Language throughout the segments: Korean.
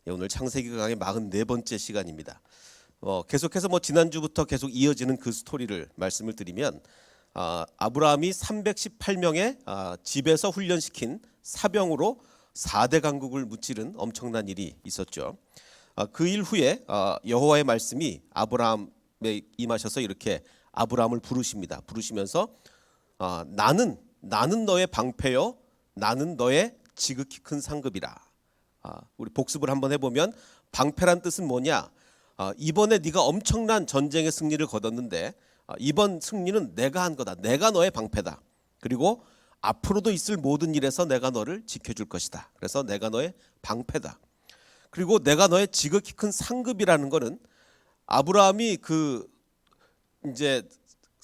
오늘 창세기 강의 44번째 시간입니다. 계속해서 지난주부터 계속 이어지는 그 스토리를 말씀을 드리면 아브라함이 318명의 집에서 훈련시킨 사병으로 4대 강국을 무찌른 엄청난 일이 있었죠. 그 일 후에 여호와의 말씀이 아브라함에 임하셔서 이렇게 아브라함을 부르십니다. 부르시면서 나는 너의 방패요 나는 너의 지극히 큰 상급이라. 우리 복습을 한번 해보면 방패란 뜻은 뭐냐? 이번에 네가 엄청난 전쟁의 승리를 거뒀는데 이번 승리는 내가 한 거다. 내가 너의 방패다. 그리고 앞으로도 있을 모든 일에서 내가 너를 지켜줄 것이다. 그래서 내가 너의 방패다. 그리고 내가 너의 지극히 큰 상급이라는 거는 아브라함이 이제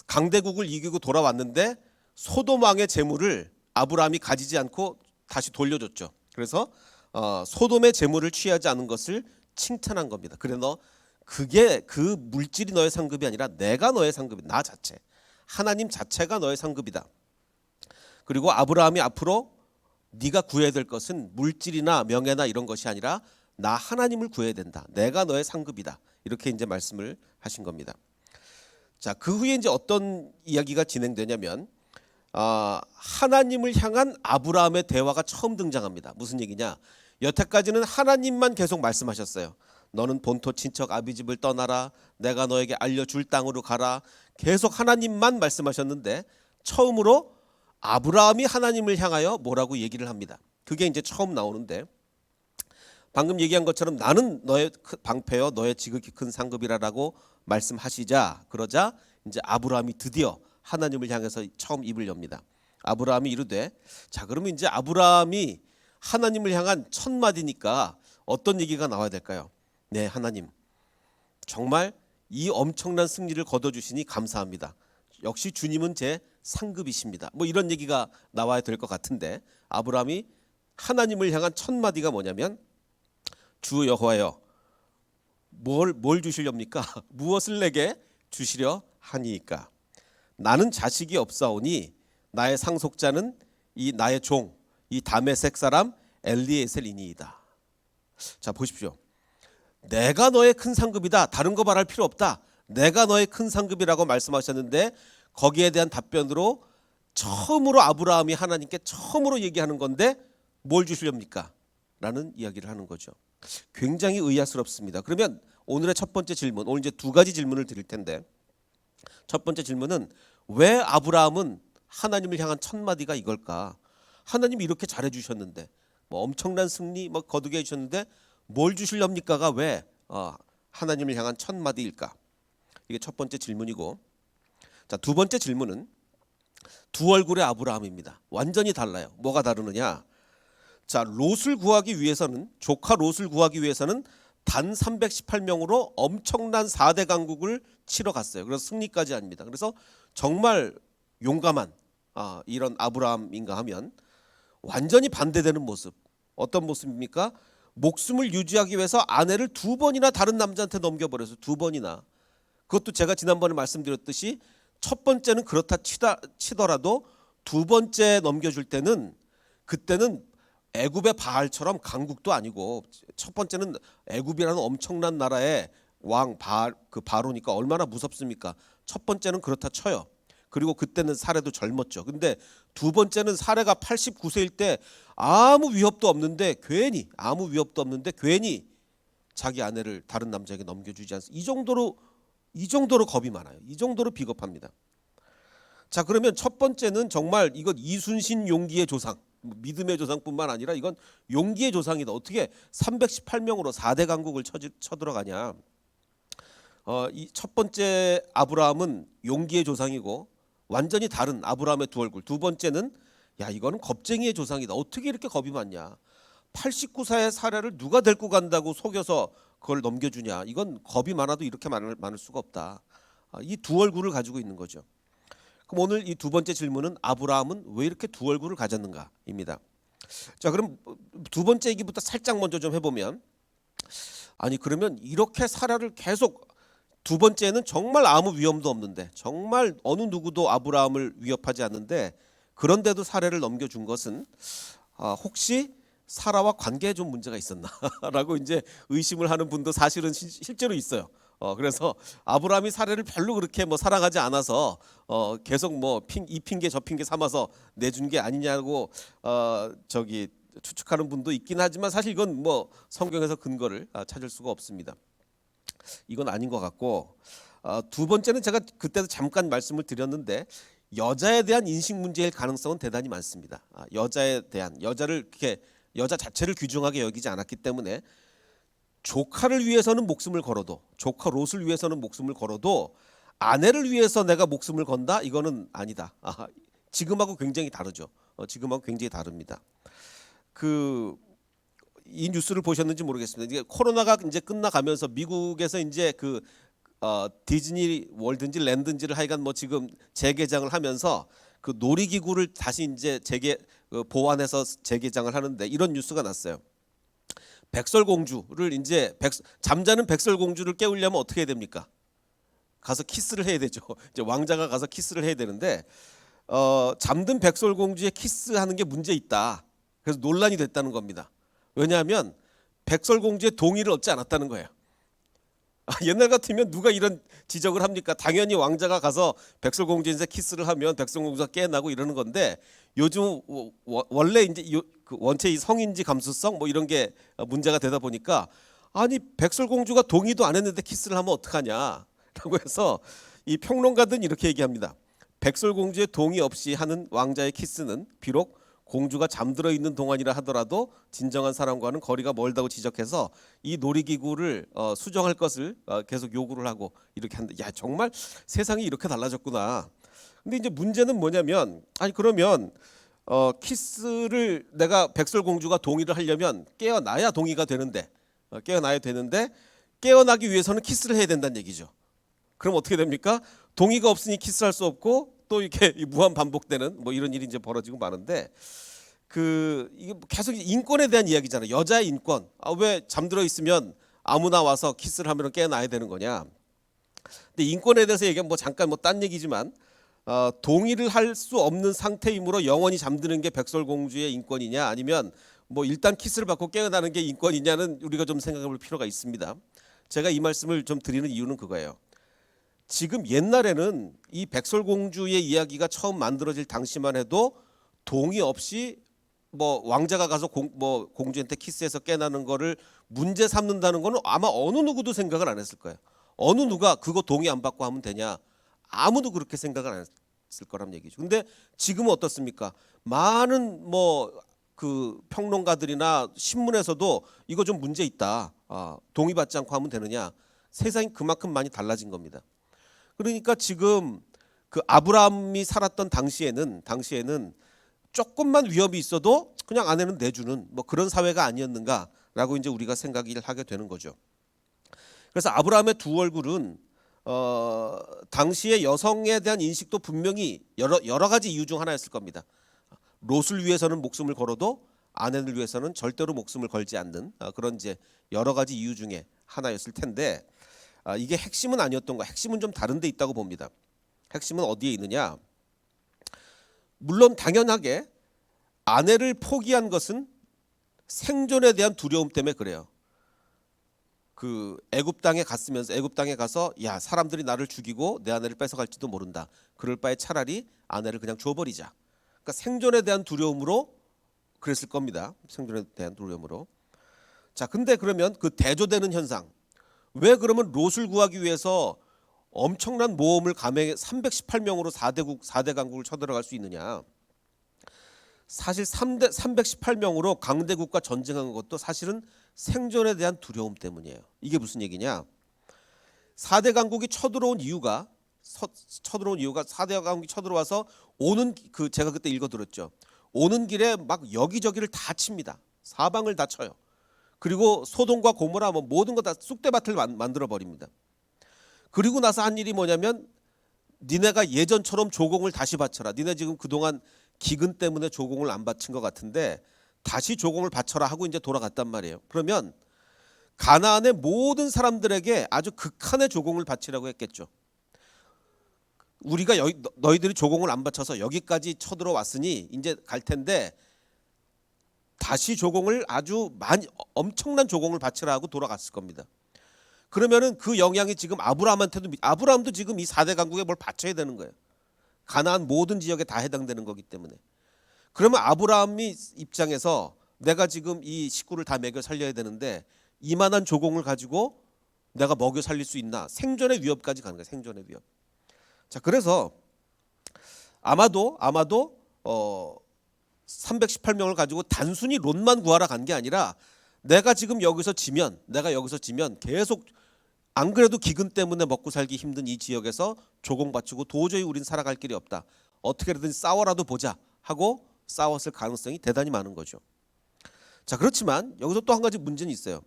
강대국을 이기고 돌아왔는데 소돔 왕의 재물을 아브라함이 가지지 않고 다시 돌려줬죠. 그래서 소돔의 재물을 취하지 않은 것을 칭찬한 겁니다. 그래 그게 그 물질이 너의 상급이 아니라 내가 너의 상급이다. 나 자체, 하나님 자체가 너의 상급이다. 그리고 아브라함이 앞으로 네가 구해야 될 것은 물질이나 명예나 이런 것이 아니라 나 하나님을 구해야 된다. 내가 너의 상급이다. 이렇게 이제 말씀을 하신 겁니다. 자, 그 후에 이제 어떤 이야기가 진행되냐면 하나님을 향한 아브라함의 대화가 처음 등장합니다. 무슨 얘기냐? 여태까지는 하나님만 계속 말씀하셨어요. 너는 본토 친척 아비 집을 떠나라. 내가 너에게 알려줄 땅으로 가라. 계속 하나님만 말씀하셨는데 처음으로 아브라함이 하나님을 향하여 뭐라고 얘기를 합니다. 그게 이제 처음 나오는데 방금 얘기한 것처럼 나는 너의 방패요 너의 지극히 큰 상급이라라고 말씀하시자 그러자 이제 아브라함이 드디어 하나님을 향해서 처음 입을 엽니다. 아브라함이 이르되 자 그러면 이제 아브라함이 하나님을 향한 첫 마디니까 어떤 얘기가 나와야 될까요? 네, 하나님 정말 이 엄청난 승리를 거둬주시니 감사합니다. 역시 주님은 제 상급이십니다. 이런 얘기가 나와야 될 것 같은데 아브라함이 하나님을 향한 첫 마디가 뭐냐면 주 여호와여 뭘 주시렵니까? 무엇을 내게 주시려 하니까 나는 자식이 없사오니 나의 상속자는 이 나의 종 이 다메섹 사람 엘리에셀이니이다. 자 보십시오. 내가 너의 큰 상급이다. 다른 거 말할 필요 없다. 내가 너의 큰 상급이라고 말씀하셨는데 거기에 대한 답변으로 처음으로 아브라함이 하나님께 처음으로 얘기하는 건데 뭘 주시렵니까? 라는 이야기를 하는 거죠. 굉장히 의아스럽습니다. 그러면 오늘의 첫 번째 질문, 오늘 이제 두 가지 질문을 드릴 텐데 첫 번째 질문은 왜 아브라함은 하나님을 향한 첫 마디가 이걸까? 하나님이 이렇게 잘해 주셨는데 엄청난 승리 거두게 해 주셨는데 뭘 주시렵니까가 왜 하나님을 향한 첫 마디일까? 이게 첫 번째 질문이고 자, 두 번째 질문은 두 얼굴의 아브라함입니다. 완전히 달라요. 뭐가 다르느냐? 자, 롯을 구하기 위해서는 조카 롯을 구하기 위해서는 단 318명으로 엄청난 4대 강국을 치러 갔어요. 그래서 승리까지 아닙니다. 그래서 정말 용감한 이런 아브라함인가 하면 완전히 반대되는 모습. 어떤 모습입니까? 목숨을 유지하기 위해서 아내를 2번이나 다른 남자한테 넘겨버려서 2번이나. 그것도 제가 지난번에 말씀드렸듯이 첫 번째는 그렇다 치더라도 두 번째 넘겨줄 때는 그때는 애굽의 바알처럼 강국도 아니고 첫 번째는 애굽이라는 엄청난 나라의 왕 바로니까 얼마나 무섭습니까? 첫 번째는 그렇다 쳐요. 그리고 그때는 사례도 젊었죠. 근데 두 번째는 사례가 89세일 때 아무 위협도 없는데 괜히 자기 아내를 다른 남자에게 넘겨주지 않습니다. 이 정도로 겁이 많아요. 이 정도로 비겁합니다. 자, 그러면 첫 번째는 정말 이건 이순신 용기의 조상, 믿음의 조상뿐만 아니라 이건 용기의 조상이다. 어떻게 318명으로 4대 강국을 쳐들어가냐? 이 첫 번째 아브라함은 용기의 조상이고 완전히 다른 아브라함의 두 얼굴. 두 번째는 이거는 겁쟁이의 조상이다. 어떻게 이렇게 겁이 많냐? 89사의 사례를 누가 데리고 간다고 속여서 그걸 넘겨주냐? 이건 겁이 많아도 이렇게 많을 수가 없다. 이 두 얼굴을 가지고 있는 거죠. 그럼 오늘 이 두 번째 질문은 아브라함은 왜 이렇게 두 얼굴을 가졌는가입니다. 자, 그럼 두 번째 얘기부터 살짝 먼저 좀 해보면 그러면 이렇게 사례를 계속 두 번째는 정말 아무 위험도 없는데 정말 어느 누구도 아브라함을 위협하지 않는데 그런데도 사례를 넘겨준 것은 혹시 사라와 관계에 좀 문제가 있었나라고 이제 의심을 하는 분도 사실은 실제로 있어요. 그래서 아브라함이 사라를 별로 그렇게 뭐 사랑하지 않아서 계속 뭐 이 핑계 저 핑계 삼아서 내준 게 아니냐고 저기 추측하는 분도 있긴 하지만 사실 이건 뭐 성경에서 근거를 찾을 수가 없습니다. 이건 아닌 것 같고, 두 번째는 제가 그때도 잠깐 말씀을 드렸는데 여자에 대한 인식 문제일 가능성은 대단히 많습니다. 여자에 대한 여자를 이렇게 여자 자체를 귀중하게 여기지 않았기 때문에 조카를 위해서는 목숨을 걸어도 조카 롯을 위해서는 목숨을 걸어도 아내를 위해서 내가 목숨을 건다 이거는 아니다. 지금하고 굉장히 다르죠. 지금하고 굉장히 다릅니다. 이 뉴스를 보셨는지 모르겠습니다. 이게 코로나가 이제 끝나가면서 미국에서 이제 디즈니 월드인지 랜드인지를 하여간 뭐 지금 재개장을 하면서 그 놀이기구를 다시 이제 보완해서 재개장을 하는데 이런 뉴스가 났어요. 백설공주를 이제 잠자는 백설공주를 깨우려면 어떻게 해야 됩니까? 가서 키스를 해야 되죠. 이제 왕자가 가서 키스를 해야 되는데 잠든 백설공주의 키스하는 게 문제 있다. 그래서 논란이 됐다는 겁니다. 왜냐하면 백설공주의 동의를 얻지 않았다는 거예요. 옛날 같으면 누가 이런 지적을 합니까? 당연히 왕자가 가서 백설공주한테 키스를 하면 백설공주가 깨어나고 이러는 건데 요즘 원래 이제 원체 이 성인지 감수성 뭐 이런 게 문제가 되다 보니까 아니 백설공주가 동의도 안 했는데 키스를 하면 어떡하냐라고 해서 이 평론가들은 이렇게 얘기합니다. 백설공주의 동의 없이 하는 왕자의 키스는 비록 공주가 잠들어 있는 동안이라 하더라도 진정한 사람과는 거리가 멀다고 지적해서 이 놀이기구를 수정할 것을 계속 요구를 하고 이렇게 한다. 야 정말 세상이 이렇게 달라졌구나. 근데 이제 문제는 뭐냐면 아니 그러면 키스를 내가 백설공주가 동의를 하려면 깨어나야 동의가 되는데 깨어나기 위해서는 키스를 해야 된다는 얘기죠. 그럼 어떻게 됩니까? 동의가 없으니 키스할 수 없고 또 이렇게 무한 반복되는 뭐 이런 일이 이제 벌어지고 마는데 이게 계속 인권에 대한 이야기잖아요. 여자의 인권. 왜 잠들어 있으면 아무나 와서 키스를 하면 깨어나야 되는 거냐? 근데 인권에 대해서 얘기하면 뭐 잠깐 뭐 딴 얘기지만 동의를 할 수 없는 상태이므로 영원히 잠드는 게 백설공주의 인권이냐 아니면 뭐 일단 키스를 받고 깨어나는 게 인권이냐는 우리가 좀 생각해 볼 필요가 있습니다. 제가 이 말씀을 좀 드리는 이유는 그거예요. 지금 옛날에는 이 백설공주의 이야기가 처음 만들어질 당시만 해도 동의 없이 뭐 왕자가 가서 공주한테 키스해서 깨나는 거를 문제 삼는다는 거는 아마 어느 누구도 생각을 안 했을 거예요. 어느 누가 그거 동의 안 받고 하면 되냐? 아무도 그렇게 생각을 안 했을 거란 얘기죠. 근데 지금은 어떻습니까? 많은 평론가들이나 신문에서도 이거 좀 문제 있다. 동의받지 않고 하면 되느냐? 세상이 그만큼 많이 달라진 겁니다. 그러니까 지금 아브라함이 살았던 당시에는 조금만 위협이 있어도 그냥 아내는 내주는 뭐 그런 사회가 아니었는가라고 이제 우리가 생각을 하게 되는 거죠. 그래서 아브라함의 두 얼굴은 당시의 여성에 대한 인식도 분명히 여러 가지 이유 중 하나였을 겁니다. 롯을 위해서는 목숨을 걸어도 아내를 위해서는 절대로 목숨을 걸지 않는 그런 이제 여러 가지 이유 중에 하나였을 텐데 이게 핵심은 아니었던 거. 핵심은 좀 다른 데 있다고 봅니다. 핵심은 어디에 있느냐? 물론 당연하게 아내를 포기한 것은 생존에 대한 두려움 때문에 그래요. 애굽 땅에 가서 야 사람들이 나를 죽이고 내 아내를 뺏어갈지도 모른다. 그럴 바에 차라리 아내를 그냥 줘버리자. 그러니까 생존에 대한 두려움으로 그랬을 겁니다. 생존에 대한 두려움으로. 자, 근데 그러면 대조되는 현상. 왜 그러면 롯을 구하기 위해서 엄청난 모험을 감행해 318명으로 4대 강국을 쳐들어갈 수 있느냐? 사실 318명으로 강대국과 전쟁한 것도 사실은 생존에 대한 두려움 때문이에요. 이게 무슨 얘기냐? 4대 강국이 쳐들어온 이유가 4대 강국이 쳐들어와서 제가 그때 읽어들었죠. 오는 길에 막 여기저기를 다 칩니다. 사방을 다 쳐요. 그리고 소돔과 고모라 뭐 모든 거 다 쑥대밭을 만들어 버립니다. 그리고 나서 한 일이 뭐냐면 니네가 예전처럼 조공을 다시 바쳐라. 니네 지금 그동안 기근 때문에 조공을 안 바친 것 같은데 다시 조공을 바쳐라 하고 이제 돌아갔단 말이에요. 그러면 가나안의 모든 사람들에게 아주 극한의 조공을 바치라고 했겠죠. 우리가 너희들이 조공을 안 바쳐서 여기까지 쳐들어왔으니 이제 갈 텐데 다시 조공을 아주 많이 엄청난 조공을 바치라 하고 돌아갔을 겁니다. 그러면은 그 영향이 지금 아브라함도 지금 이 4대 강국에 뭘 바쳐야 되는 거예요. 가나안 모든 지역에 다 해당되는 거기 때문에. 그러면 아브라함이 입장에서 내가 지금 이 식구를 다 먹여 살려야 되는데 이만한 조공을 가지고 내가 먹여 살릴 수 있나? 생존의 위협까지 가는 거예요. 생존의 위협. 자, 그래서 아마도 318명을 가지고 단순히 롯만 구하러 간 게 아니라 내가 여기서 지면 계속 안 그래도 기근 때문에 먹고 살기 힘든 이 지역에서 조공 바치고 도저히 우린 살아갈 길이 없다. 어떻게든 싸워라도 보자 하고 싸웠을 가능성이 대단히 많은 거죠. 자, 그렇지만 여기서 또 한 가지 문제는 있어요.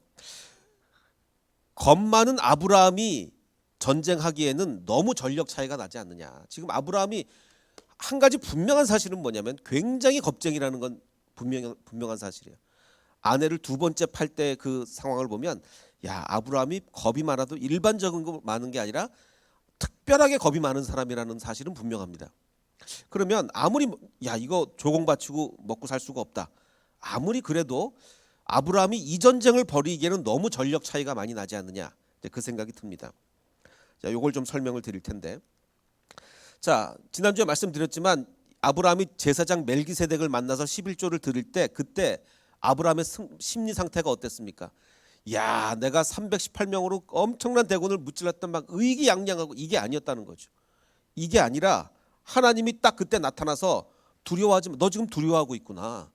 겁 많은 아브라함이 전쟁하기에는 너무 전력 차이가 나지 않느냐. 지금 아브라함이 한 가지 분명한 사실은 뭐냐면 굉장히 겁쟁이라는 건 분명한 사실이에요. 아내를 두 번째 팔 때 그 상황을 보면 아브라함이 겁이 많아도 일반적인 거 많은 게 아니라 특별하게 겁이 많은 사람이라는 사실은 분명합니다. 그러면 아무리 이거 조공 바치고 먹고 살 수가 없다. 아무리 그래도 아브라함이 이 전쟁을 벌이기에는 너무 전력 차이가 많이 나지 않느냐. 그 생각이 듭니다. 자, 요걸 좀 설명을 드릴 텐데. 자, 지난주에 말씀드렸지만 아브라함이 제사장 멜기세덱을 만나서 11조를 드릴 때 그때 아브라함의 심리 상태가 어땠습니까? 내가 318명으로 엄청난 대군을 무찔렀던 막 의기양양하고 이게 아니었다는 거죠. 이게 아니라 하나님이 딱 그때 나타나서 두려워하지 마. 너 지금 두려워하고 있구나.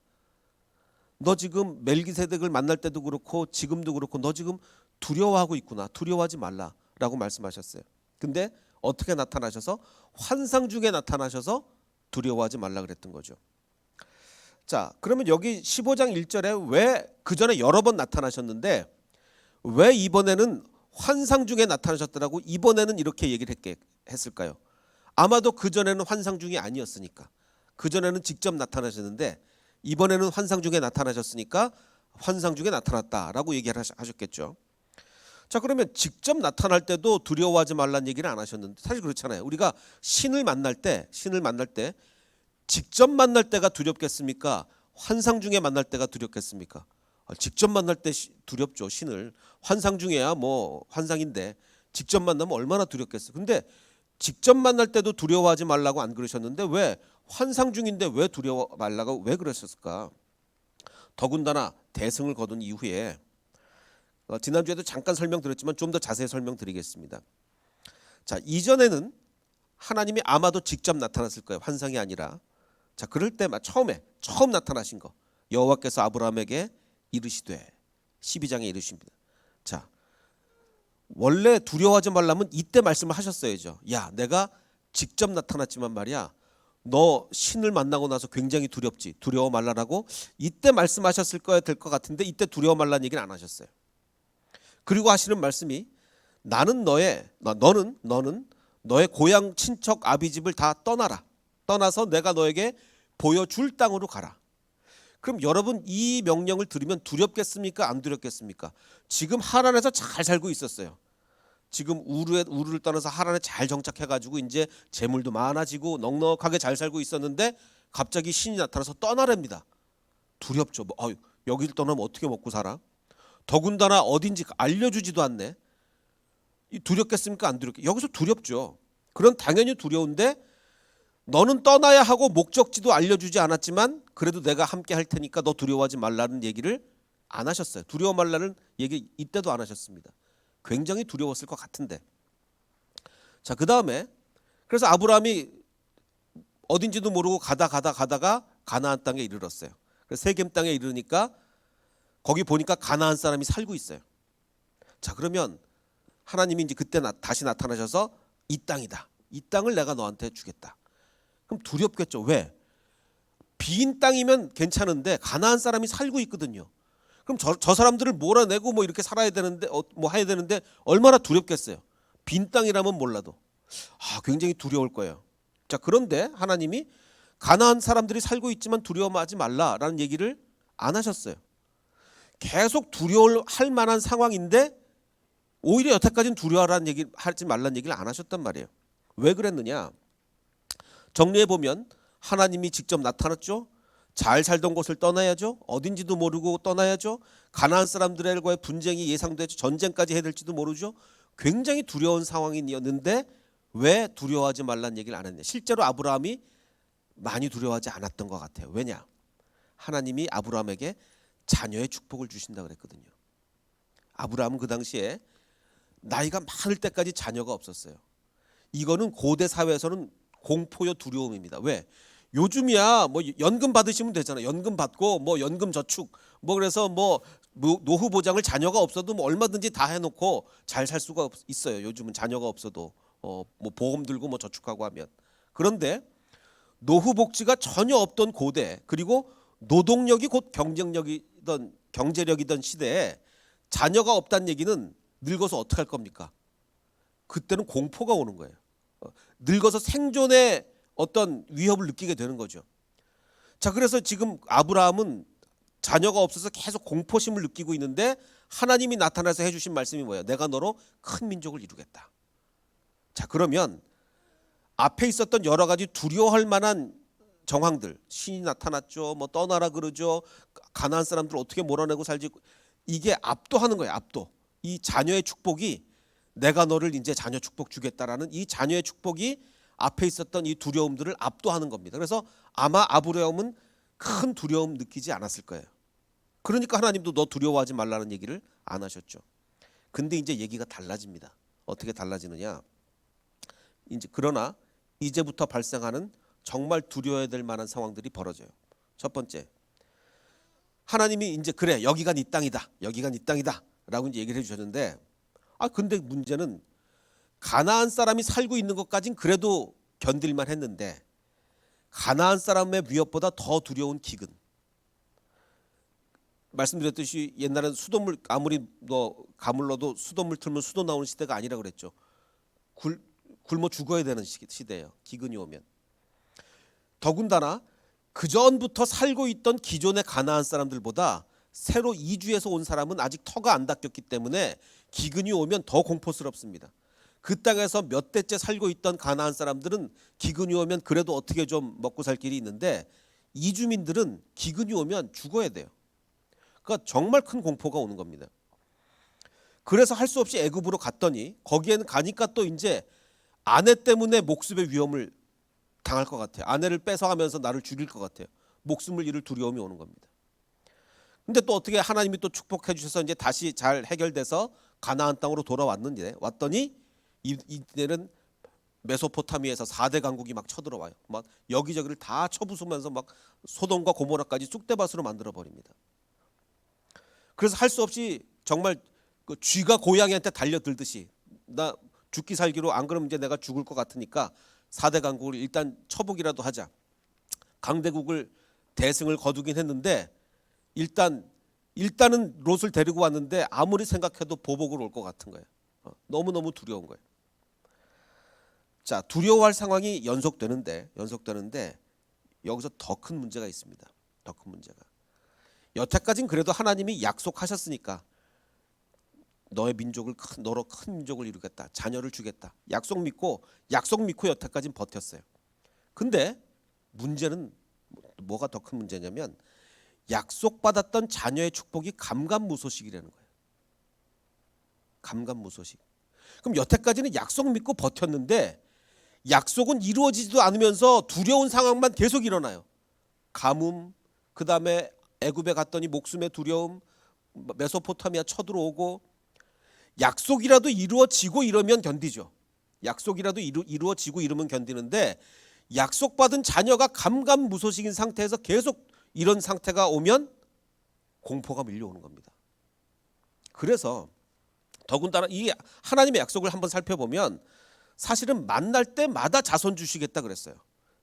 너 지금 멜기세덱을 만날 때도 그렇고 지금도 그렇고 너 지금 두려워하고 있구나. 두려워하지 말라라고 말씀하셨어요. 근데 어떻게 나타나셔서 환상 중에 나타나셔서 두려워하지 말라 그랬던 거죠. 자, 그러면 여기 15장 1절에 왜 그전에 여러 번 나타나셨는데 왜 이번에는 환상 중에 나타나셨더라고 이번에는 이렇게 얘기를 했을까요? 아마도 그전에는 환상 중이 아니었으니까. 그전에는 직접 나타나셨는데 이번에는 환상 중에 나타나셨으니까 환상 중에 나타났다라고 얘기를 하셨겠죠. 자, 그러면 직접 나타날 때도 두려워하지 말라는 얘기를 안 하셨는데 사실 그렇잖아요. 우리가 신을 만날 때 직접 만날 때가 두렵겠습니까? 환상 중에 만날 때가 두렵겠습니까? 직접 만날 때 두렵죠. 신을. 환상 중에야 뭐 환상인데 직접 만나면 얼마나 두렵겠어요. 근데 직접 만날 때도 두려워하지 말라고 안 그러셨는데 왜 환상 중인데 왜 두려워 말라고 왜 그러셨을까? 더군다나 대승을 거둔 이후에 지난주에도 잠깐 설명드렸지만 좀 더 자세히 설명드리겠습니다. 자, 이전에는 하나님이 아마도 직접 나타났을 거예요. 환상이 아니라. 자, 그럴 때 처음 나타나신 거 여호와께서 아브라함에게 이르시되 12장에 이르십니다. 자, 원래 두려워하지 말라면 이때 말씀을 하셨어야죠. 내가 직접 나타났지만 말이야 너 신을 만나고 나서 굉장히 두렵지. 두려워 말라라고 이때 말씀하셨을 거야 될 것 같은데 이때 두려워 말라는 얘기는 안 하셨어요. 그리고 하시는 말씀이 너는 너의 고향 친척 아비집을 다 떠나서 내가 너에게 보여줄 땅으로 가라. 그럼 여러분 이 명령을 들으면 두렵겠습니까? 안 두렵겠습니까? 지금 하란에서 잘 살고 있었어요. 지금 우르를 떠나서 하란에 잘 정착해가지고 이제 재물도 많아지고 넉넉하게 잘 살고 있었는데 갑자기 신이 나타나서 떠나랍니다. 두렵죠. 여기를 떠나면 어떻게 먹고 살아? 더군다나 어딘지 알려주지도 않네. 두렵겠습니까? 안 두렵겠습니까? 여기서 두렵죠. 그럼 당연히 두려운데 너는 떠나야 하고 목적지도 알려주지 않았지만 그래도 내가 함께 할 테니까 너 두려워하지 말라는 얘기를 안 하셨어요. 두려워 말라는 얘기 이때도 안 하셨습니다. 굉장히 두려웠을 것 같은데. 자, 그 다음에 그래서 아브라함이 어딘지도 모르고 가다가 가나안 땅에 이르렀어요. 그래서 세겜 땅에 이르니까 거기 보니까 가나안 사람이 살고 있어요. 자, 그러면 하나님이 이제 그때 다시 나타나셔서 이 땅이다. 이 땅을 내가 너한테 주겠다. 그럼 두렵겠죠. 왜? 빈 땅이면 괜찮은데 가나안 사람이 살고 있거든요. 그럼 저 사람들을 몰아내고 뭐 이렇게 살아야 되는데 뭐 해야 되는데 얼마나 두렵겠어요. 빈 땅이라면 몰라도 굉장히 두려울 거예요. 자, 그런데 하나님이 가나안 사람들이 살고 있지만 두려워하지 말라라는 얘기를 안 하셨어요. 계속 두려워할 만한 상황인데 오히려 여태까지는 두려워하라는 얘기 하지 말라는 얘기를 안 하셨단 말이에요. 왜 그랬느냐? 정리해 보면 하나님이 직접 나타났죠. 잘 살던 곳을 떠나야죠. 어딘지도 모르고 떠나야죠. 가나안 사람들과의 분쟁이 예상되죠. 전쟁까지 해야 될지도 모르죠. 굉장히 두려운 상황이었는데 왜 두려워하지 말라는 얘기를 안 했냐. 실제로 아브라함이 많이 두려워하지 않았던 것 같아요. 왜냐? 하나님이 아브라함에게 자녀의 축복을 주신다 그랬거든요. 아브라함은 그 당시에 나이가 많을 때까지 자녀가 없었어요. 이거는 고대 사회에서는 공포요 두려움입니다. 왜? 요즘이야 뭐 연금 받으시면 되잖아요. 연금 받고 뭐 연금 저축 뭐 그래서 뭐 노후 보장을 자녀가 없어도 뭐 얼마든지 다 해놓고 잘 살 수가 있어요. 요즘은 자녀가 없어도 뭐 보험 들고 뭐 저축하고 하면. 그런데 노후 복지가 전혀 없던 고대, 그리고 노동력이 곧 경제력이던 시대에 자녀가 없다는 얘기는 늙어서 어떻게 할 겁니까? 그때는 공포가 오는 거예요. 늙어서 생존의 어떤 위협을 느끼게 되는 거죠. 자, 그래서 지금 아브라함은 자녀가 없어서 계속 공포심을 느끼고 있는데 하나님이 나타나서 해주신 말씀이 뭐예요? 내가 너로 큰 민족을 이루겠다. 자, 그러면 앞에 있었던 여러 가지 두려워할 만한 정황들, 신이 나타났죠, 뭐 떠나라 그러죠, 가나안 사람들 어떻게 몰아내고 살지, 이게 압도하는 거예요. 압도. 이 자녀의 축복이, 내가 너를 이제 자녀 축복 주겠다라는 이 자녀의 축복이 앞에 있었던 이 두려움들을 압도하는 겁니다. 그래서 아마 아브라함은 큰 두려움 느끼지 않았을 거예요. 그러니까 하나님도 너 두려워하지 말라는 얘기를 안 하셨죠. 근데 이제 얘기가 달라집니다. 어떻게 달라지느냐? 그러나 이제부터 발생하는 정말 두려워야 될 만한 상황들이 벌어져요. 첫 번째, 하나님이 이제 그래 여기가 네 땅이다, 여기가 네 땅이다라고 이제 얘기를 해주셨는데, 근데 문제는 가나안 사람이 살고 있는 것까진 그래도 견딜만 했는데 가나안 사람의 위협보다 더 두려운 기근. 말씀드렸듯이 옛날에는 수돗물 아무리 가물러도 수돗물 틀면 수도 나오는 시대가 아니라 그랬죠. 굶어 죽어야 되는 시대예요. 기근이 오면. 더군다나 그 전부터 살고 있던 기존의 가나안 사람들보다 새로 이주해서 온 사람은 아직 터가 안 닦였기 때문에 기근이 오면 더 공포스럽습니다. 그 땅에서 몇 대째 살고 있던 가나안 사람들은 기근이 오면 그래도 어떻게 좀 먹고 살 길이 있는데, 이주민들은 기근이 오면 죽어야 돼요. 그러니까 정말 큰 공포가 오는 겁니다. 그래서 할 수 없이 애굽으로 갔더니 거기에는 가니까 또 이제 아내 때문에 목숨의 위험을 당할 것 같아요. 아내를 뺏어가면서 나를 죽일 것 같아요. 목숨을 잃을 두려움이 오는 겁니다. 근데 또 어떻게 하나님이 또 축복해 주셔서 이제 다시 잘 해결돼서 가나안 땅으로 돌아왔는데, 왔더니 이때는 메소포타미아에서 4대 강국이 막 쳐들어와요. 막 여기저기를 다 쳐부수면서 막 소돔과 고모라까지 쑥대밭으로 만들어 버립니다. 그래서 할 수 없이 정말 그 쥐가 고양이한테 달려들듯이, 나 죽기 살기로 안 그러면 이제 내가 죽을 것 같으니까 4대 강국을 일단 쳐보기라도 하자. 강대국을 대승을 거두긴 했는데 일단은 롯을 데리고 왔는데 아무리 생각해도 보복으로 올 것 같은 거예요. 너무너무 두려운 거예요. 자, 두려워할 상황이 연속되는데 여기서 더 큰 문제가 있습니다. 더 큰 문제가. 여태까지는 그래도 하나님이 약속하셨으니까 너의 민족을 너로 큰 민족을 이루겠다, 자녀를 주겠다, 약속 믿고 여태까지는 버텼어요. 근데 문제는 뭐가 더 큰 문제냐면 약속받았던 자녀의 축복이 감감무소식이라는 거예요. 감감무소식. 그럼 여태까지는 약속 믿고 버텼는데 약속은 이루어지지도 않으면서 두려운 상황만 계속 일어나요. 가뭄, 그 다음에 애굽에 갔더니 목숨의 두려움, 메소포타미아 쳐들어오고. 약속이라도 이루어지고 이러면 견디죠. 약속이라도 이루어지고 이러면 견디는데, 약속받은 자녀가 감감무소식인 상태에서 계속 이런 상태가 오면 공포가 밀려오는 겁니다. 그래서 더군다나 이 하나님의 약속을 한번 살펴보면 사실은 만날 때마다 자손 주시겠다 그랬어요.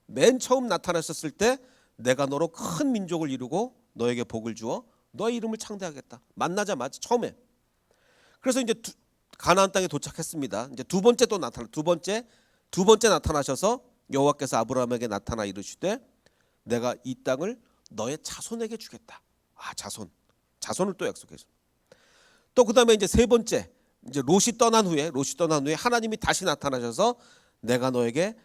맨 처음 나타나셨을 때 내가 너로 큰 민족을 이루고 너에게 복을 주어 너의 이름을 창대하겠다. 만나자마자 처음에. 그래서 이제 가나안 땅에 도착했습니다. 이제 두 번째 나타나셔서 여호와께서 아브라함에게 나타나 이르시되 내가 이 땅을 너의 자손에게 주겠다. 자손을 또 약속해줘. 또 그다음에 이제 세 번째, 이제 롯이 떠난 후에 하나님이 다시 나타나셔서 내가 너에게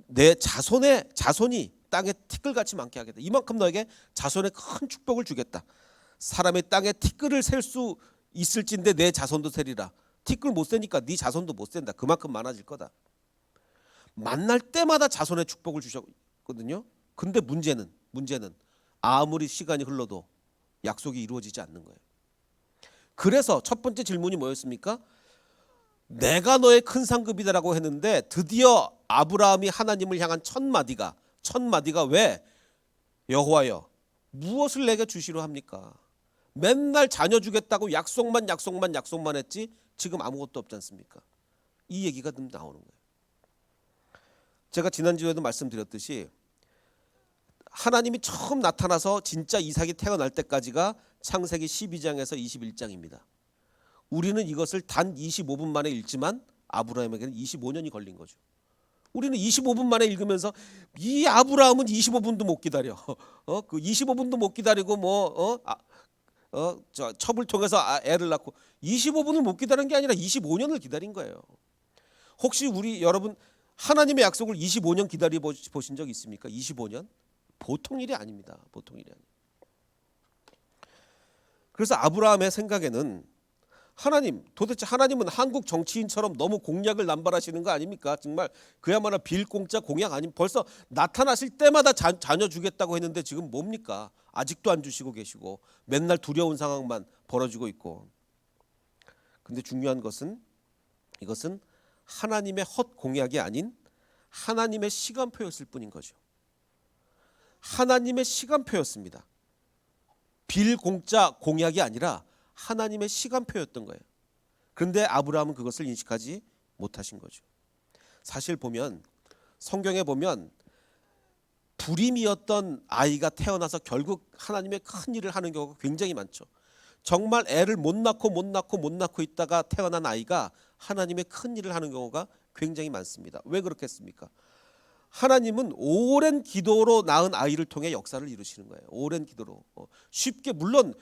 내 자손이 땅에 티끌같이 많게 하겠다. 이만큼 너에게 자손에 큰 축복을 주겠다. 사람의 땅에 티끌을 셀 수 있을진데 내 자손도 세리라. 티끌 못 세니까 네 자손도 못 센다. 그만큼 많아질 거다. 만날 때마다 자손의 축복을 주셨거든요. 근데 문제는 아무리 시간이 흘러도 약속이 이루어지지 않는 거예요. 그래서 첫 번째 질문이 뭐였습니까? 내가 너의 큰 상급이다라고 했는데 드디어 아브라함이 하나님을 향한 첫 마디가 왜 여호와여 무엇을 내게 주시려 합니까? 맨날 자녀 주겠다고 약속만 했지 지금 아무것도 없지 않습니까? 이 얘기가 좀 나오는 거예요. 제가 지난주에도 말씀드렸듯이 하나님이 처음 나타나서 진짜 이삭이 태어날 때까지가 창세기 12장에서 21장입니다. 우리는 이것을 단 25분 만에 읽지만 아브라함에게는 25년이 걸린 거죠. 우리는 25분 만에 읽으면서 이 아브라함은 25분도 못 기다려. 그 25분도 못 기다리고 첩을 통해서 애를 낳고 25분을 못 기다린 게 아니라 25년을 기다린 거예요. 혹시 여러분 하나님의 약속을 25년 기다려 보신 적 있습니까? 25년? 보통 일이 아닙니다. 보통 일이 아니에요. 그래서 아브라함의 생각에는 도대체 하나님은 한국 정치인처럼 너무 공약을 남발하시는 거 아닙니까? 정말 그야말로 빌공짜 공약 아니면 벌써 나타나실 때마다 자녀 주겠다고 했는데 지금 뭡니까? 아직도 안 주시고 계시고 맨날 두려운 상황만 벌어지고 있고. 근데 중요한 것은 이것은 하나님의 헛 공약이 아닌 하나님의 시간표였을 뿐인 거죠. 하나님의 시간표였습니다. 빌공짜 공약이 아니라 하나님의 시간표였던 거예요. 그런데 아브라함은 그것을 인식하지 못하신 거죠. 사실 보면 성경에 보면 불임이었던 아이가 태어나서 결국 하나님의 큰 일을 하는 경우가 굉장히 많죠. 정말 애를 못 낳고 있다가 태어난 아이가 하나님의 큰 일을 하는 경우가 굉장히 많습니다. 왜 그렇겠습니까? 하나님은 오랜 기도로 낳은 아이를 통해 역사를 이루시는 거예요. 오랜 기도로. 쉽게 물론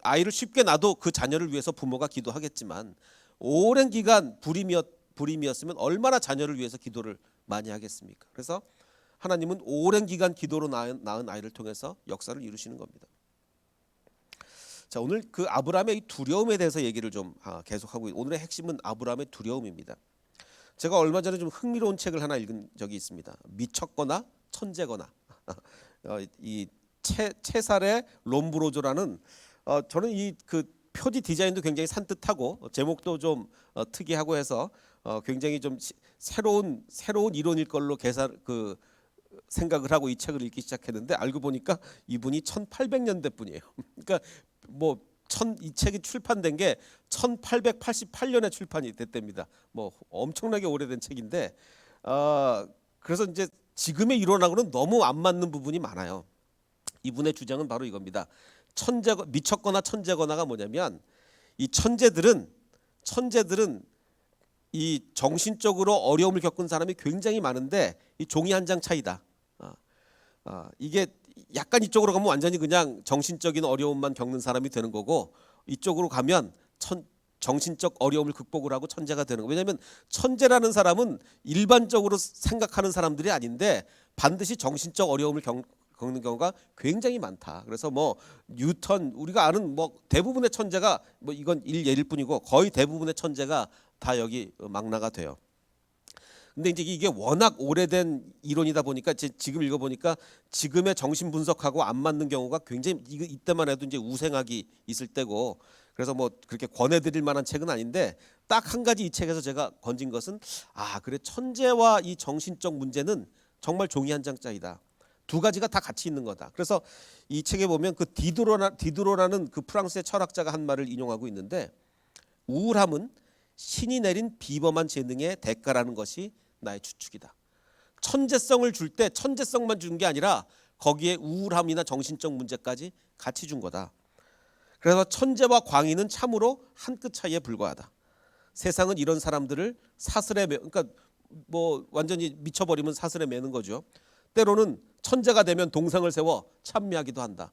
아이를 쉽게 낳아도 그 자녀를 위해서 부모가 기도하겠지만 오랜 기간 불임이었으면 얼마나 자녀를 위해서 기도를 많이 하겠습니까? 그래서 하나님은 오랜 기간 기도로 낳은 아이를 통해서 역사를 이루시는 겁니다. 자, 오늘 그 아브라함의 이 두려움에 대해서 얘기를 좀 계속하고 오늘의 핵심은 아브라함의 두려움입니다. 제가 얼마 전에 좀 흥미로운 책을 하나 읽은 적이 있습니다. 미쳤거나 천재거나. 이 체살의 롬브로조라는 저는 이 그 표지 디자인도 굉장히 산뜻하고 제목도 좀 특이하고 해서 굉장히 좀 새로운 이론일 걸로 생각을 하고 이 책을 읽기 시작했는데 알고 보니까 이분이 1800년대 분이에요. 그러니까 이 책이 출판된 게 1888년에 출판이 됐답니다. 엄청나게 오래된 책인데 그래서 이제 지금의 이론하고는 너무 안 맞는 부분이 많아요. 이분의 주장은 바로 이겁니다. 미쳤거나 천재거나가 뭐냐면 이 천재들은 이 정신적으로 어려움을 겪은 사람이 굉장히 많은데 이 종이 한 장 차이다. 이게 약간 이쪽으로 가면 완전히 그냥 정신적인 어려움만 겪는 사람이 되는 거고 이쪽으로 가면 정신적 어려움을 극복을 하고 천재가 되는 거예요. 왜냐하면 천재라는 사람은 일반적으로 생각하는 사람들이 아닌데 반드시 정신적 어려움을 겪는 경우가 굉장히 많다. 그래서 뉴턴 우리가 아는 대부분의 천재가 이건 예일 뿐이고 거의 대부분의 천재가 다 여기 망라가 돼요. 근데 이제 이게 워낙 오래된 이론이다 보니까 지금 읽어보니까 지금의 정신 분석하고 안 맞는 경우가 굉장히 이때만 해도 이제 우생학이 있을 때고 그래서 그렇게 권해드릴 만한 책은 아닌데 딱 한 가지 이 책에서 제가 건진 것은 그래 천재와 이 정신적 문제는 정말 종이 한 장짜리다. 두 가지가 다 같이 있는 거다. 그래서 이 책에 보면 그 디드로라는 그 프랑스의 철학자가 한 말을 인용하고 있는데 우울함은 신이 내린 비범한 재능의 대가라는 것이 나의 추측이다. 천재성을 줄 때 천재성만 준 게 아니라 거기에 우울함이나 정신적 문제까지 같이 준 거다. 그래서 천재와 광인은 참으로 한 끗 차이에 불과하다. 세상은 이런 사람들을 사슬에 그러니까 완전히 미쳐버리면 사슬에 매는 거죠. 때로는 천재가 되면 동상을 세워 찬미하기도 한다.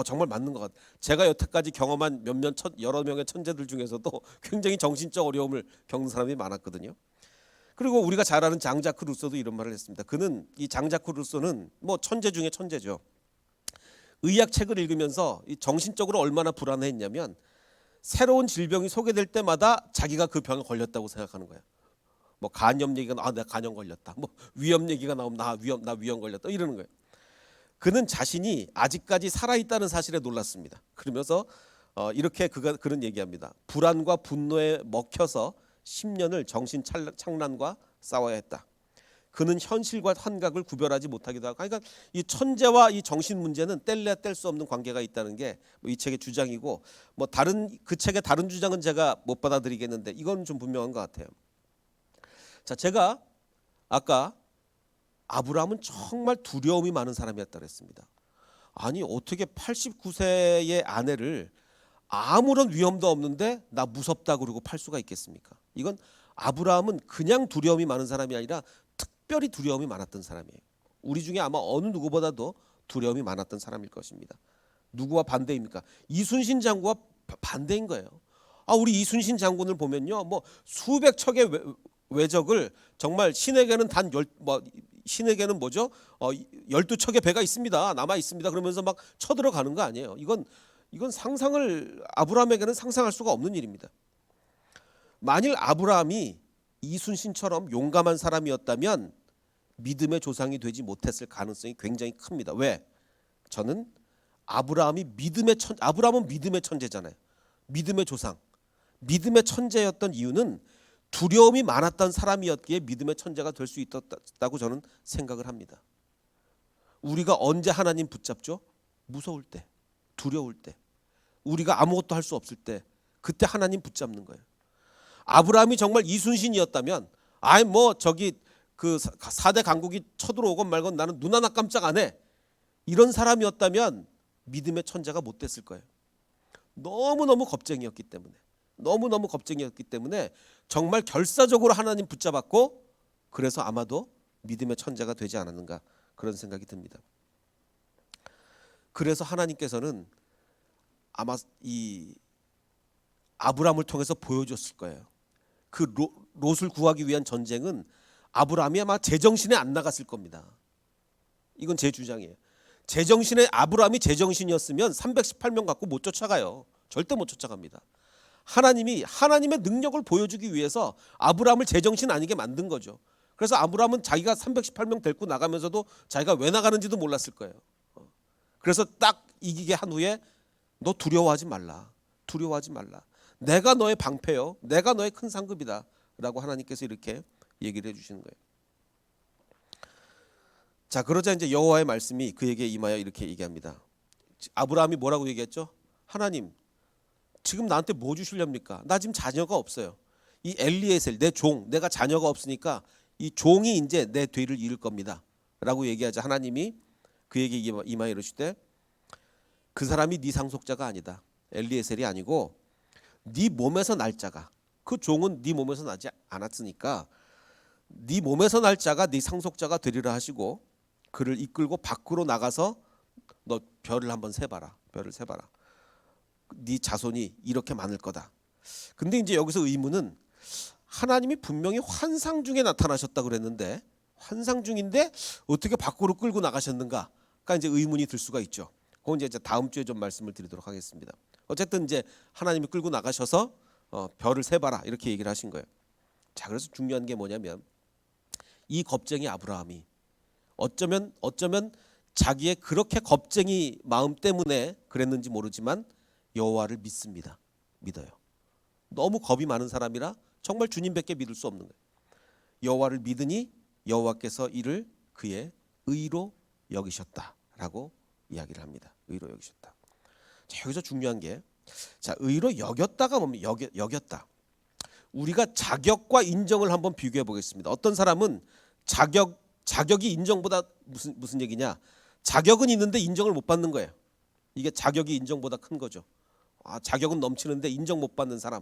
정말 맞는 것 같아요. 제가 여태까지 경험한 여러 명의 천재들 중에서도 굉장히 정신적 어려움을 겪는 사람이 많았거든요. 그리고 우리가 잘 아는 장자크 루소도 이런 말을 했습니다. 그는 이 장자크 루소는 뭐 천재 중에 천재죠. 의학 책을 읽으면서 이 정신적으로 얼마나 불안해했냐면 새로운 질병이 소개될 때마다 자기가 그 병에 걸렸다고 생각하는 거예요. 뭐 간염 얘기가 나와, 내가 간염 걸렸다. 뭐 위염 얘기가 나오면 나 위염 걸렸다 이러는 거예요. 그는 자신이 아직까지 살아 있다는 사실에 놀랐습니다. 그러면서 이렇게 그런 얘기합니다. 불안과 분노에 먹혀서 10년을 정신 착란과 싸워야 했다. 그는 현실과 환각을 구별하지 못하기도 하고, 그러니까 이 천재와 이 정신 문제는 뗄래야 뗄 수 없는 관계가 있다는 게 이 책의 주장이고, 뭐 그 책의 다른 주장은 제가 못 받아들이겠는데 이건 좀 분명한 것 같아요. 자, 제가 아까 아브라함은 정말 두려움이 많은 사람이었다고 했습니다. 아니 어떻게 89세의 아내를 아무런 위험도 없는데 나 무섭다 그러고 팔 수가 있겠습니까? 이건 아브라함은 그냥 두려움이 많은 사람이 아니라 특별히 두려움이 많았던 사람이에요. 우리 중에 아마 어느 누구보다도 두려움이 많았던 사람일 것입니다. 누구와 반대입니까? 이순신 장군과 반대인 거예요. 우리 이순신 장군을 보면요, 뭐 수백 척의 외적을 정말 신에게는 신에게는 뭐죠? 12척의 배가 있습니다. 남아 있습니다. 그러면서 막 쳐들어가는 거 아니에요. 이건 아브라함에게는 상상할 수가 없는 일입니다. 만일 아브라함이 이순신처럼 용감한 사람이었다면 믿음의 조상이 되지 못했을 가능성이 굉장히 큽니다. 왜? 저는 아브라함은 믿음의 천재잖아요. 믿음의 조상. 믿음의 천재였던 이유는 두려움이 많았던 사람이었기에 믿음의 천재가 될 수 있었다고 저는 생각을 합니다. 우리가 언제 하나님 붙잡죠? 무서울 때, 두려울 때, 우리가 아무것도 할 수 없을 때, 그때 하나님 붙잡는 거예요. 아브라함이 정말 이순신이었다면 그 4대 강국이 쳐들어오건 말건 나는 눈 하나 깜짝 안 해, 이런 사람이었다면 믿음의 천재가 못 됐을 거예요. 너무너무 겁쟁이였기 때문에 정말 결사적으로 하나님 붙잡았고, 그래서 아마도 믿음의 천재가 되지 않았는가 그런 생각이 듭니다. 그래서 하나님께서는 아마 이 아브라함을 통해서 보여줬을 거예요. 그 롯을 구하기 위한 전쟁은 아브라함이 아마 제정신에 안 나갔을 겁니다. 이건 제 주장이에요. 아브라함이 제정신이었으면 318명 갖고 못 쫓아가요. 절대 못 쫓아갑니다. 하나님이 하나님의 능력을 보여주기 위해서 아브라함을 제정신 아니게 만든 거죠. 그래서 아브라함은 자기가 318명 데리고 나가면서도 자기가 왜 나가는지도 몰랐을 거예요. 그래서 딱 이기게 한 후에 너 두려워하지 말라. 내가 너의 방패요. 내가 너의 큰 상급이다. 라고 하나님께서 이렇게 얘기를 해주시는 거예요. 자, 그러자 이제 여호와의 말씀이 그에게 임하여 이렇게 얘기합니다. 아브라함이 뭐라고 얘기했죠? 하나님, 지금 나한테 뭐 주시렵니까? 나 지금 자녀가 없어요. 이 엘리에셀, 내 종, 내가 자녀가 없으니까 이 종이 이제 내 뒤를 이을 겁니다. 라고 얘기하자 하나님이 그에게 임하여 이르시되, 그 사람이 네 상속자가 아니다. 엘리에셀이 아니고 네 몸에서 날 자가, 그 종은 네 몸에서 나지 않았으니까 네 몸에서 날 자가 네 상속자가 되리라 하시고, 그를 이끌고 밖으로 나가서 너 별을 한번 세봐라. 네 자손이 이렇게 많을 거다. 근데 이제 여기서 의문은, 하나님이 분명히 환상 중에 나타나셨다 그랬는데 환상 중인데 어떻게 밖으로 끌고 나가셨는가가 이제 의문이 들 수가 있죠. 그건 이제 다음 주에 좀 말씀을 드리도록 하겠습니다. 어쨌든 이제 하나님이 끌고 나가셔서 별을 세봐라 이렇게 얘기를 하신 거예요. 자, 그래서 중요한 게 뭐냐면, 이 겁쟁이 아브라함이 어쩌면 자기의 그렇게 겁쟁이 마음 때문에 그랬는지 모르지만 여호와를 믿어요. 너무 겁이 많은 사람이라 정말 주님밖에 믿을 수 없는 거예요. 여호와를 믿으니 여호와께서 이를 그의 의로 여기셨다라고 이야기를 합니다. 의로 여기셨다. 자, 여기서 중요한 게, 자, 의로 여겼다가 뭡니까? 여겼다. 우리가 자격과 인정을 한번 비교해 보겠습니다. 어떤 사람은 자격이 인정보다 무슨 얘기냐? 자격은 있는데 인정을 못 받는 거예요. 이게 자격이 인정보다 큰 거죠. 자격은 넘치는데 인정 못 받는 사람,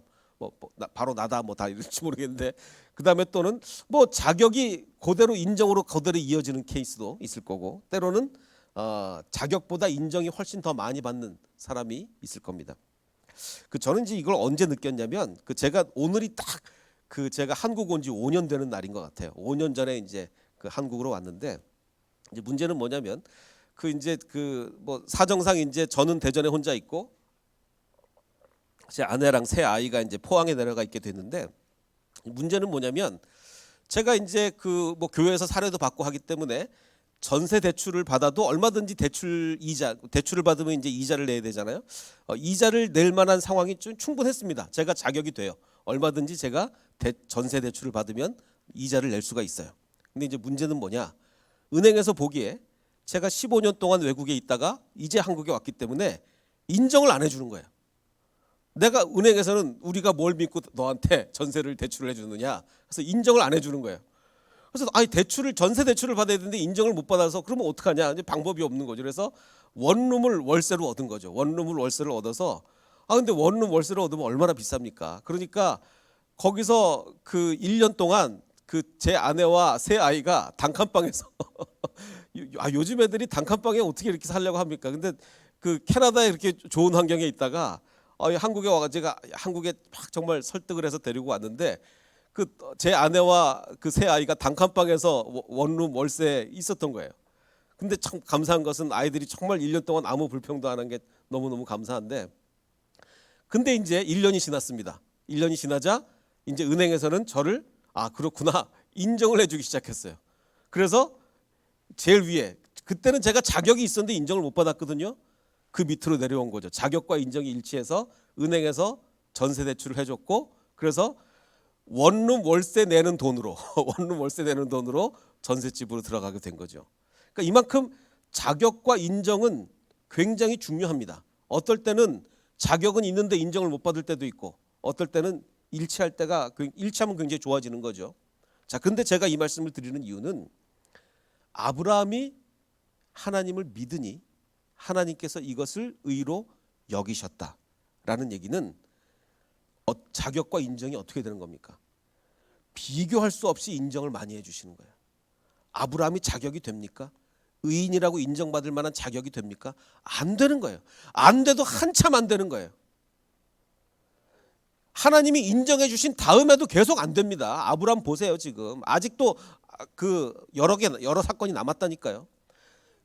바로 나다, 다 이럴지 모르겠는데, 그 다음에 또는 자격이 그대로 인정으로 그대로 이어지는 케이스도 있을 거고, 때로는 자격보다 인정이 훨씬 더 많이 받는 사람이 있을 겁니다. 저는 이제 이걸 언제 느꼈냐면, 제가 오늘이 딱 그 제가 한국 온 지 5년 되는 날인 것 같아요. 5년 전에 이제 그 한국으로 왔는데 이제 문제는 뭐냐면 그 이제 그 뭐 사정상 이제 저는 대전에 혼자 있고 제 아내랑 새 아이가 이제 포항에 내려가 있게 됐는데 문제는 뭐냐면 제가 이제 그 뭐 교회에서 사례도 받고 하기 때문에 전세 대출을 받아도 얼마든지 대출을 받으면 이제 이자를 내야 되잖아요. 이자를 낼 만한 상황이 좀 충분했습니다. 제가 자격이 돼요. 얼마든지 제가 전세 대출을 받으면 이자를 낼 수가 있어요. 근데 이제 문제는 뭐냐? 은행에서 보기에 제가 15년 동안 외국에 있다가 이제 한국에 왔기 때문에 인정을 안 해주는 거예요. 내가 은행에서는 우리가 뭘 믿고 너한테 전세를 대출을 해주느냐? 그래서 인정을 안 해주는 거예요. 그래서 전세 대출을 받아야 되는데 인정을 못 받아서 그러면 어떡하냐? 이제 방법이 없는 거죠. 그래서 원룸을 월세로 얻은 거죠. 원룸을 월세를 얻어서 근데 원룸 월세를 얻으면 얼마나 비쌉니까? 그러니까 거기서 그 1년 동안 그 제 아내와 새 아이가 단칸방에서 요즘 애들이 단칸방에 어떻게 이렇게 살려고 합니까? 근데 그 캐나다에 이렇게 좋은 환경에 있다가 한국에 와가 제가 한국에 막 정말 설득을 해서 데리고 왔는데 그 제 아내와 그 새 아이가 단칸방에서 원룸 월세에 있었던 거예요. 근데 참 감사한 것은 아이들이 정말 1년 동안 아무 불평도 안 한 게 너무너무 감사한데 근데 이제 1년이 지났습니다. 1년이 지나자 이제 은행에서는 저를 그렇구나 인정을 해주기 시작했어요. 그래서 제일 위에 그때는 제가 자격이 있었는데 인정을 못 받았거든요. 그 밑으로 내려온 거죠. 자격과 인정이 일치해서 은행에서 전세 대출을 해줬고 그래서 원룸 월세 내는 돈으로 전셋집으로 들어가게 된 거죠. 그러니까 이만큼 자격과 인정은 굉장히 중요합니다. 어떨 때는 자격은 있는데 인정을 못 받을 때도 있고 어떨 때는 일치하면 굉장히 좋아지는 거죠. 자, 근데 제가 이 말씀을 드리는 이유는 아브라함이 하나님을 믿으니 하나님께서 이것을 의로 여기셨다라는 얘기는 자격과 인정이 어떻게 되는 겁니까? 비교할 수 없이 인정을 많이 해주시는 거예요. 아브라함이 자격이 됩니까? 의인이라고 인정받을 만한 자격이 됩니까? 안 되는 거예요. 안 돼도 한참 안 되는 거예요. 하나님이 인정해 주신 다음에도 계속 안 됩니다. 아브라함 보세요. 지금 아직도 그 여러 사건이 남았다니까요.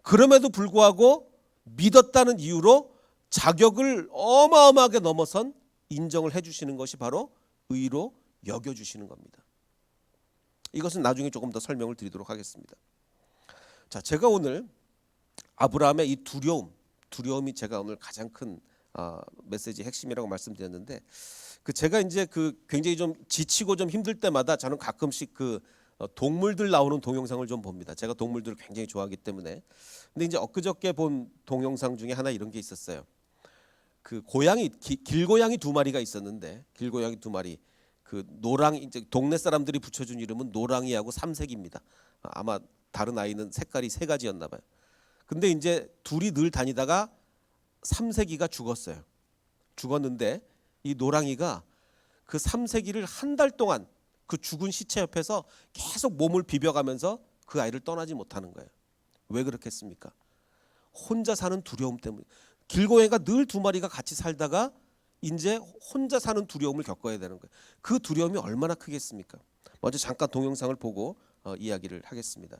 그럼에도 불구하고 믿었다는 이유로 자격을 어마어마하게 넘어선 인정을 해주시는 것이 바로 의로 여겨주시는 겁니다. 이것은 나중에 조금 더 설명을 드리도록 하겠습니다. 자, 제가 오늘 아브라함의 이 두려움이 제가 오늘 가장 큰 메시지 핵심이라고 말씀드렸는데 제가 이제 굉장히 좀 지치고 좀 힘들 때마다 저는 가끔씩 동물들 나오는 동영상을 좀 봅니다. 제가 동물들을 굉장히 좋아하기 때문에. 근데 이제 엊그저께 본 동영상 중에 하나 이런 게 있었어요. 길고양이 두 마리가 있었는데 길고양이 두 마리 이제 동네 사람들이 붙여준 이름은 노랑이하고 삼색입니다. 아마 다른 아이는 색깔이 세 가지였나 봐요. 근데 이제 둘이 늘 다니다가 삼색이가 죽었어요. 죽었는데 이 노랑이가 그 삼색이를 한 달 동안 그 죽은 시체 옆에서 계속 몸을 비벼가면서 그 아이를 떠나지 못하는 거예요. 왜 그렇겠습니까? 혼자 사는 두려움 때문에. 길고양이가 늘 두 마리가 같이 살다가 이제 혼자 사는 두려움을 겪어야 되는 거예요. 그 두려움이 얼마나 크겠습니까? 먼저 잠깐 동영상을 보고 이야기를 하겠습니다.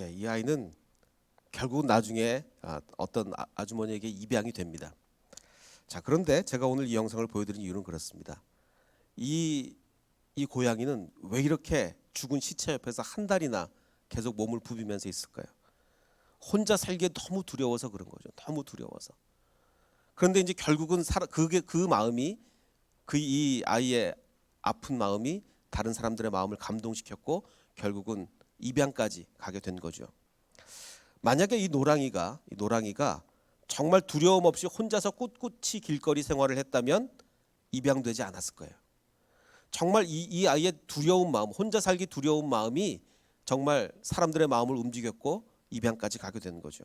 이 아이는 결국 나중에 어떤 아주머니에게 입양이 됩니다. 자, 그런데 제가 오늘 이 영상을 보여드린 이유는 그렇습니다. 이 고양이는 왜 이렇게 죽은 시체 옆에서 한 달이나 계속 몸을 부비면서 있을까요? 혼자 살기에 너무 두려워서 그런 거죠. 너무 두려워서. 그런데 이제 결국은 그 마음이 이 아이의 아픈 마음이 다른 사람들의 마음을 감동시켰고 결국은 입양까지 가게 된 거죠. 만약에 이 노랑이가 정말 두려움 없이 혼자서 꿋꿋이 길거리 생활을 했다면 입양되지 않았을 거예요. 정말 이 아이의 두려운 마음, 혼자 살기 두려운 마음이 정말 사람들의 마음을 움직였고 입양까지 가게 된 거죠.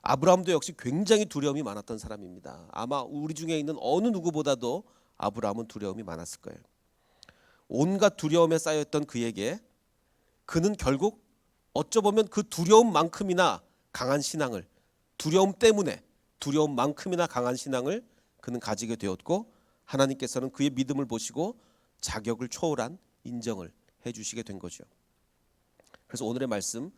아브라함도 역시 굉장히 두려움이 많았던 사람입니다. 아마 우리 중에 있는 어느 누구보다도 아브라함은 두려움이 많았을 거예요. 온갖 두려움에 쌓였던 그에게 그는 결국 어쩌보면 그 두려움만큼이나 강한 신앙을, 두려움만큼이나 강한 신앙을 그는 가지게 되었고 하나님께서는 그의 믿음을 보시고 자격을 초월한 인정을 해주시게 된 거죠. 그래서 오늘의 말씀,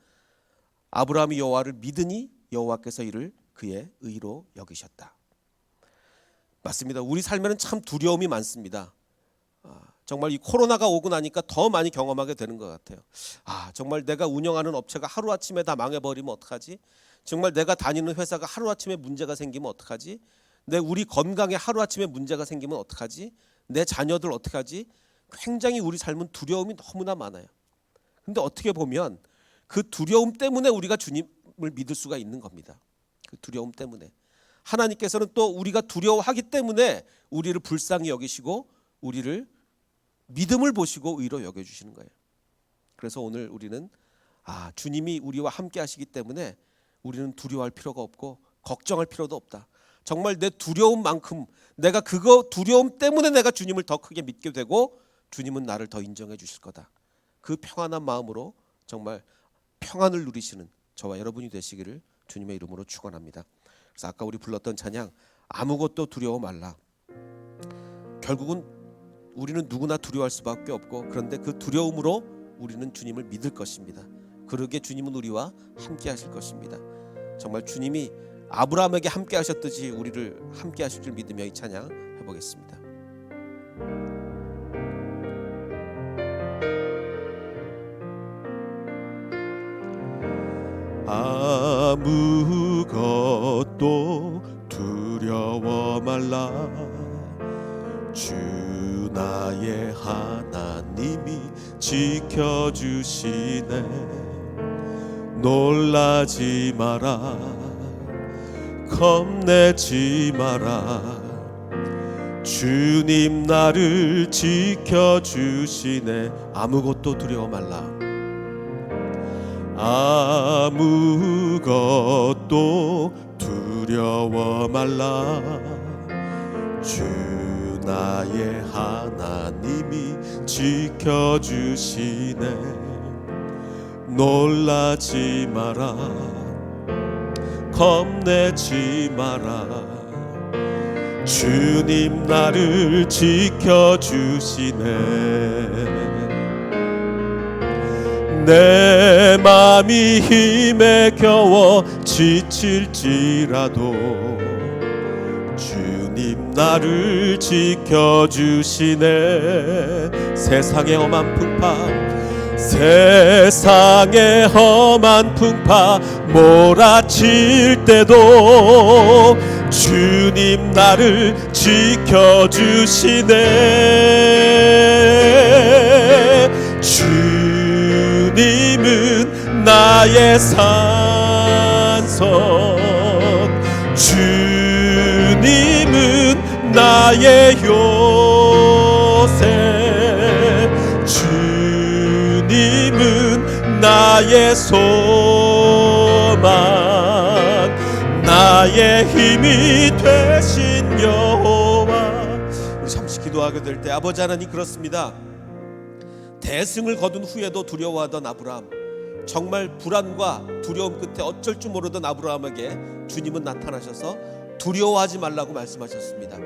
아브라함이 여호와를 믿으니 여호와께서 이를 그의 의로 여기셨다. 맞습니다. 우리 삶에는 참 두려움이 많습니다. 정말 이 코로나가 오고 나니까 더 많이 경험하게 되는 것 같아요. 정말 내가 운영하는 업체가 하루아침에 다 망해버리면 어떡하지? 정말 내가 다니는 회사가 하루아침에 문제가 생기면 어떡하지? 우리 건강에 하루아침에 문제가 생기면 어떡하지? 내 자녀들 어떡하지? 굉장히 우리 삶은 두려움이 너무나 많아요. 근데 어떻게 보면 그 두려움 때문에 우리가 주님을 믿을 수가 있는 겁니다. 그 두려움 때문에. 하나님께서는 또 우리가 두려워하기 때문에 우리를 불쌍히 여기시고 우리를 믿음을 보시고 의로 여겨주시는 거예요. 그래서 오늘 우리는 주님이 우리와 함께 하시기 때문에 우리는 두려워할 필요가 없고 걱정할 필요도 없다. 정말 내 두려움만큼 내가 그거 두려움 때문에 내가 주님을 더 크게 믿게 되고 주님은 나를 더 인정해 주실 거다. 그 평안한 마음으로 정말 평안을 누리시는 저와 여러분이 되시기를 주님의 이름으로 축원합니다. 그래서 아까 우리 불렀던 찬양 아무것도 두려워 말라. 결국은 우리는 누구나 두려워할 수밖에 없고 그런데 그 두려움으로 우리는 주님을 믿을 것입니다. 그러게 주님은 우리와 함께 하실 것입니다. 정말 주님이 아브라함에게 함께 하셨듯이 우리를 함께 하실 줄 믿으며 이 찬양 해보겠습니다. 아무것도 두려워 말라. 주 나의 하나님이 지켜주시네. 놀라지 마라. 겁내지 마라. 주님 나를 지켜주시네. 아무것도 두려워 말라. 아무것도 두려워 말라. 주 나의 하나님이 지켜주시네. 놀라지 마라. 겁내지 마라. 주님 나를 지켜주시네. 내 맘이 힘에 겨워 지칠지라도 주님 나를 지켜주시네. 세상의 험한 풍파 몰아칠 때도 주님 나를 지켜주시네. 주님은 나의 산성, 주님은 나의 요새, 주님은 나의 소망, 나의 힘이 되신 여호와. 우리 잠시 기도하게 될 때 아버지 하나님 그렇습니다. 대승을 거둔 후에도 두려워하던 아브라함, 정말 불안과 두려움 끝에 어쩔 줄 모르던 아브라함에게 주님은 나타나셔서 두려워하지 말라고 말씀하셨습니다.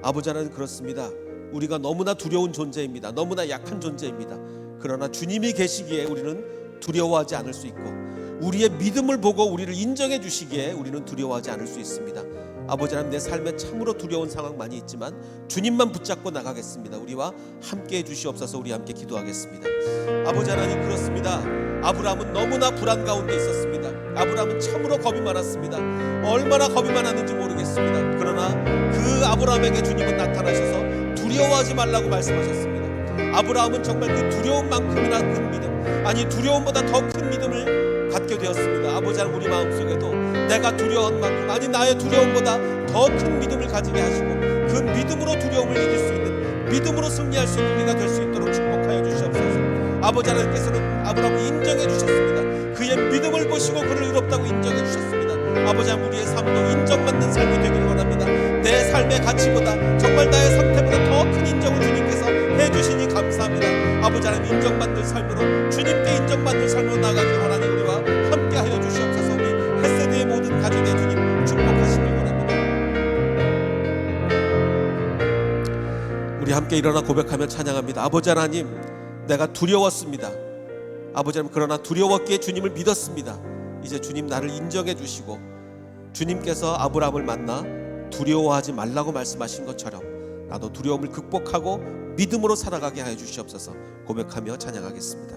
아버지 하나님 그렇습니다. 우리가 너무나 두려운 존재입니다. 너무나 약한 존재입니다. 그러나 주님이 계시기에 우리는 두려워하지 않을 수 있고, 우리의 믿음을 보고 우리를 인정해 주시기에 우리는 두려워하지 않을 수 있습니다. 아버지 하나님, 내 삶에 참으로 두려운 상황 많이 있지만 주님만 붙잡고 나가겠습니다. 우리와 함께 해 주시옵소서. 우리 함께 기도하겠습니다. 아버지 하나님, 그렇습니다. 아브라함은 너무나 불안 가운데 있었습니다. 아브라함은 참으로 겁이 많았습니다. 얼마나 겁이 많았는지 모르겠습니다. 그러나 그 아브라함에게 주님은 나타나셔서 두려워하지 말라고 말씀하셨습니다. 아브라함은 정말 그 두려움만큼이나 큰 믿음, 아니 두려움보다 더 큰 믿음을 갖게 되었습니다. 아버지 하나님, 우리 마음속에도 내가 두려운 만큼, 아니 나의 두려움보다 더 큰 믿음을 가지게 하시고, 그 믿음으로 두려움을 이길 수 있는, 믿음으로 승리할 수 있는 우리가 될 수 있도록 축복하여 주시옵소서. 아버지 하나님께서는 아브라함을 인정해 주셨습니다. 그의 믿음을 보시고 그를 의롭다고 인정해 주셨습니다. 아버지 하나님, 우리의 삶도 인정받는 삶이 되길 원합니다. 내 삶의 가치보다, 정말 나의 상태보다 더 큰 인정을 주님께서 해주시니 감사합니다. 아버지 하나님, 인정받는 삶으로, 주님께 인정받는 삶으로 나가길 원하니 우리와 함께하여 주시옵소서. 우리 햇세대의 모든 가족의 주님 축복하시길 원합니다. 우리 함께 일어나 고백하며 찬양합니다. 아버지 하나님, 내가 두려웠습니다. 아버지 하나님, 그러나 두려웠기에 주님을 믿었습니다. 이제 주님 나를 인정해 주시고, 주님께서 아브라함을 만나 두려워하지 말라고 말씀하신 것처럼 나도 두려움을 극복하고 믿음으로 살아가게 하여 주시옵소서. 고백하며 찬양하겠습니다.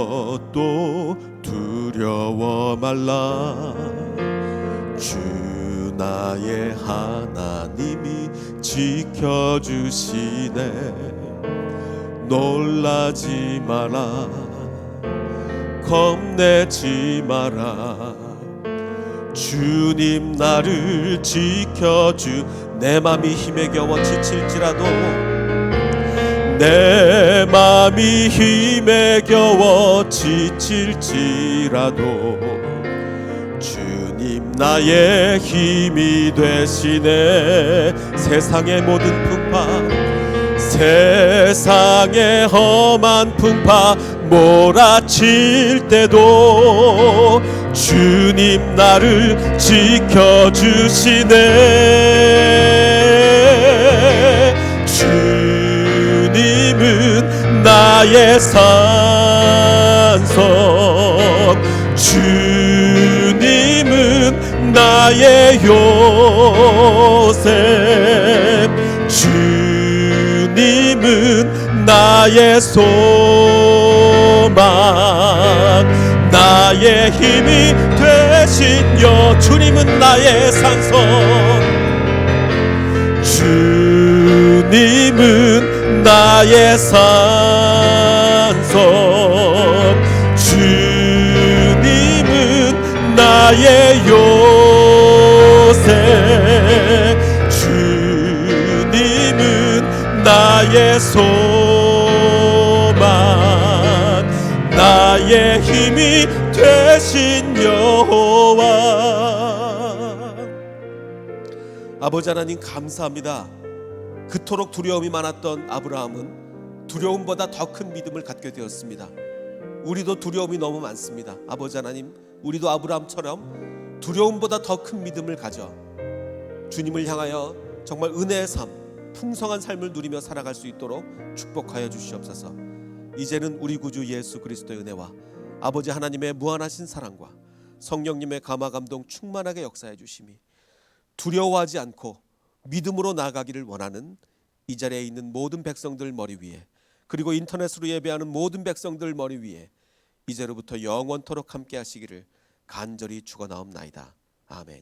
아무것도 두려워 말라. 주 나의 하나님이 지켜주시네. 놀라지 마라, 겁내지 마라. 주님 나를 지켜주. 내 맘이 힘에 겨워 지칠지라도, 내 맘이 힘에 겨워 지칠지라도 주님 나의 힘이 되시네. 세상의 모든 풍파, 세상의 험한 풍파 몰아칠 때도 주님 나를 지켜주시네. 주님은 나의 산성, 주님은 나의 요새, 주님은 나의 소망, 나의 힘이 되시며. 주님은 나의 산성, 주님은 나의 산성, 주님은 나의 요새, 주님은 나의 소망, 나의 힘이 되신 여호와. 아버지 하나님, 감사합니다. 그토록 두려움이 많았던 아브라함은 두려움보다 더 큰 믿음을 갖게 되었습니다. 우리도 두려움이 너무 많습니다. 아버지 하나님, 우리도 아브라함처럼 두려움보다 더 큰 믿음을 가져 주님을 향하여 정말 은혜의 삶, 풍성한 삶을 누리며 살아갈 수 있도록 축복하여 주시옵소서. 이제는 우리 구주 예수 그리스도의 은혜와 아버지 하나님의 무한하신 사랑과 성령님의 감화 감동 충만하게 역사해 주심이 두려워하지 않고 믿음으로 나아가기를 원하는 이 자리에 있는 모든 백성들 머리 위에, 그리고 인터넷으로 예배하는 모든 백성들 머리 위에 이제로부터 영원토록 함께 하시기를 간절히 축원하옵나이다. 아멘.